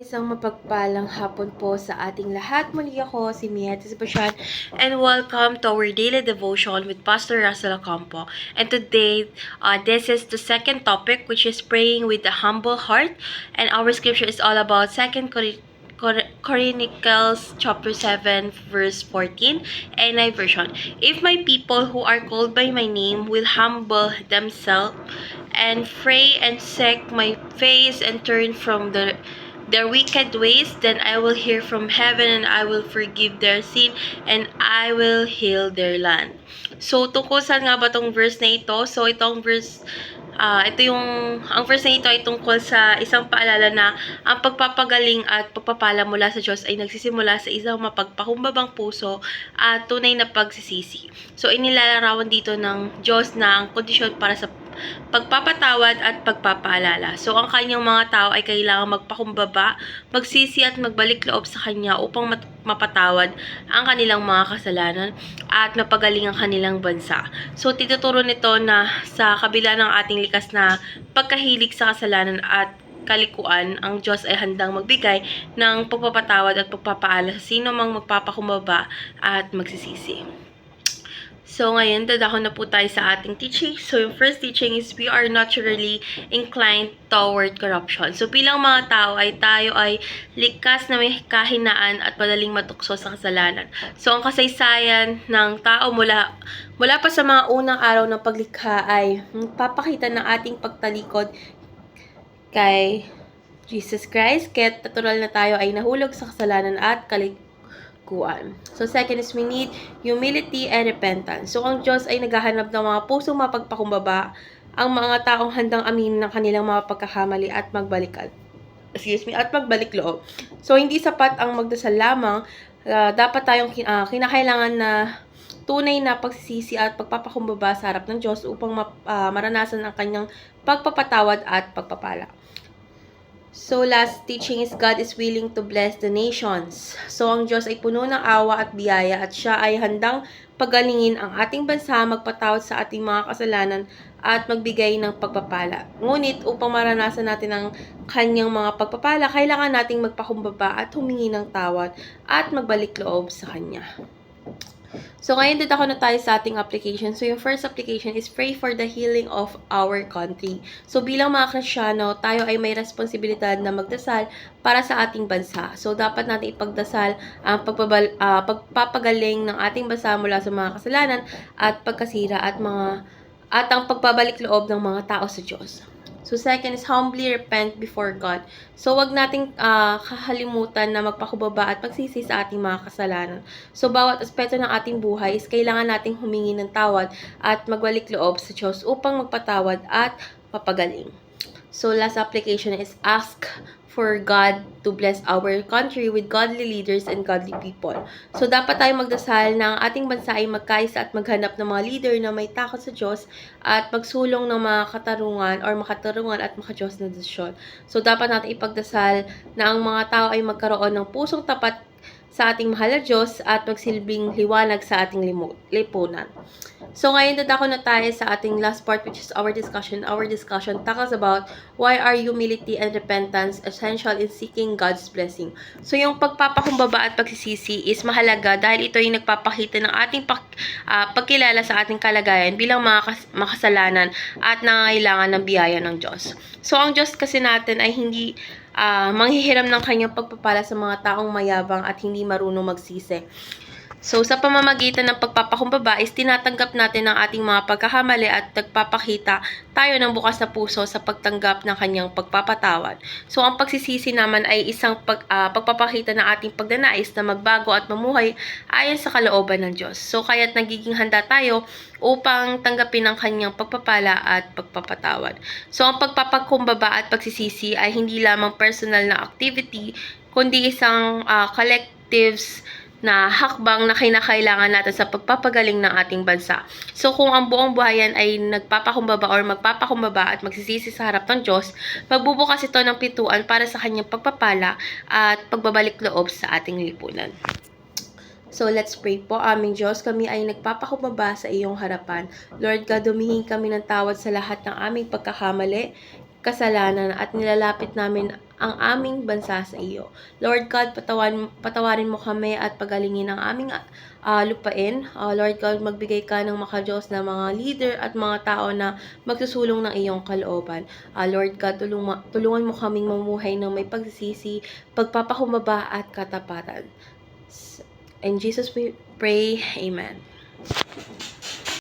Isang mapagpalang hapon po sa ating lahat. Muli ako si Mia Tisbashan and welcome to our daily devotion with Pastor Russell Ocampo. And today, this is the second topic, which is praying with a humble heart. And our scripture is all about 2 Chronicles chapter 7 verse 14 NI version. If my people who are called by my name will humble themselves and pray and seek my face and turn from their wicked ways, then I will hear from heaven and I will forgive their sin and I will heal their land. So, tungkol saan nga ba tong verse na ito? So, ang verse na ito ay tungkol sa isang paalala na ang pagpapagaling at pagpapala mula sa Diyos ay nagsisimula sa isang mapagpakumbabang puso at tunay na pagsisisi. So, inilalarawan dito ng Diyos na ang kondisyon para sa pagpapatawad at pagpapaalala. So, ang kanyang mga tao ay kailangang magpakumbaba, magsisi at magbalik loob sa kanya upang mapatawad ang kanilang mga kasalanan at mapagaling ang kanilang bansa. So, tinuturo nito na sa kabila ng ating likas na pagkahilig sa kasalanan at kalikuan, ang Diyos ay handang magbigay ng pagpapatawad at pagpapaala sa sino mang magpapakumbaba at magsisisi. So, ngayon, dadako na po tayo sa ating teaching. So, yung first teaching is we are naturally inclined toward corruption. So, bilang mga tao ay tayo ay likas na may kahinaan at madaling matukso sa kasalanan. So, ang kasaysayan ng tao mula pa sa mga unang araw ng paglikha ay papakita ng ating pagtalikod kay Jesus Christ. Kaya natural na tayo ay nahulog sa kasalanan at kalikuan. So, second is we need humility and repentance. So, ang Diyos ay naghahanap ng mga pusong mapagpakumbaba, ang mga taong handang aminin ng kanilang mga pagkakamali at magbalik loob. So, hindi sapat ang magdasal lamang. Dapat tayong kinakailangan na tunay na pagsisisi at pagpapakumbaba sa harap ng Diyos upang maranasan ang kanyang pagpapatawad at pagpapala. So, last teaching is God is willing to bless the nations. So, ang Diyos ay puno ng awa at biyaya at siya ay handang pagalingin ang ating bansa, magpatawad sa ating mga kasalanan at magbigay ng pagpapala. Ngunit upang maranasan natin ang kanyang mga pagpapala, kailangan nating magpakumbaba at humingi ng tawad at magbalik loob sa kanya. So, ngayon dadako na tayo sa ating application. So, yung first application is pray for the healing of our country. So, bilang mga Kristiyano, tayo ay may responsibilidad na magdasal para sa ating bansa. So, dapat natin ipagdasal ang pagpapagaling ng ating bansa mula sa mga kasalanan at pagkasira at ang pagbabalik loob ng mga tao sa Diyos. So, second is humbly repent before God. So, wag nating kakalimutan na magpakubaba at pagsisi sa ating mga kasalanan. So, bawat aspeto ng ating buhay is kailangan nating humingi ng tawad at magbalik loob sa Diyos upang magpatawad at papagaling. So, last application is ask for God to bless our country with godly leaders and godly people. So, dapat tayo magdasal na ang ating bansa ay magkaisa at maghanap ng mga leader na may takot sa Diyos at magsulong ng mga makatarungan at makadiyos na desisyon. So, dapat natin ipagdasal na ang mga tao ay magkaroon ng pusong tapat sa ating mahal na Diyos at magsilbing liwanag sa ating lipunan. So, ngayon dadako na tayo sa ating last part, which is our discussion. Our discussion tackles about why are humility and repentance essential in seeking God's blessing. So, yung pagpapakumbaba at pagsisisi is mahalaga dahil ito yung nagpapakita ng ating pagkilala sa ating kalagayan bilang mga makasalanan at nangangailangan ng biyaya ng Diyos. So, ang Diyos kasi natin ay hindi manghihiram ng kanyang pagpapala sa mga taong mayabang at hindi marunong magsisi. So, sa pamamagitan ng pagpapakumbaba is tinatanggap natin ang ating mga pagkakamali at nagpapakita tayo ng bukas na puso sa pagtanggap ng kanyang pagpapatawad. So, ang pagsisisi naman ay isang pagpapakita ng ating pagnanais na magbago at mamuhay ayon sa kalooban ng Diyos. So, kaya't nagiging handa tayo upang tanggapin ang kanyang pagpapala at pagpapatawad. So, ang pagpapakumbaba at pagsisisi ay hindi lamang personal na activity, kundi isang collectives na hakbang na kinakailangan natin sa pagpapagaling ng ating bansa. So, kung ang buong buhayan ay nagpapakumbaba or magpapakumbaba at magsisisi sa harap ng Diyos, magbubukas ito ng pintuan para sa kanyang pagpapala at pagbabalik loob sa ating lipunan. So, let's pray po. Aming Diyos, kami ay nagpapakumbaba sa iyong harapan. Lord God, humihingi kami ng tawad sa lahat ng aming pagkakamali. kasalanan at nilalapit namin ang aming bansa sa iyo. Lord God, patawarin mo kami at pagalingin ang aming lupain. Lord God, magbigay ka ng makadiyos na mga leader at mga tao na magsusulong ng iyong kalooban. Lord God, tulungan mo kaming mamuhay ng may pagsisisi, pagpapakumbaba at katapatan. In Jesus we pray, Amen.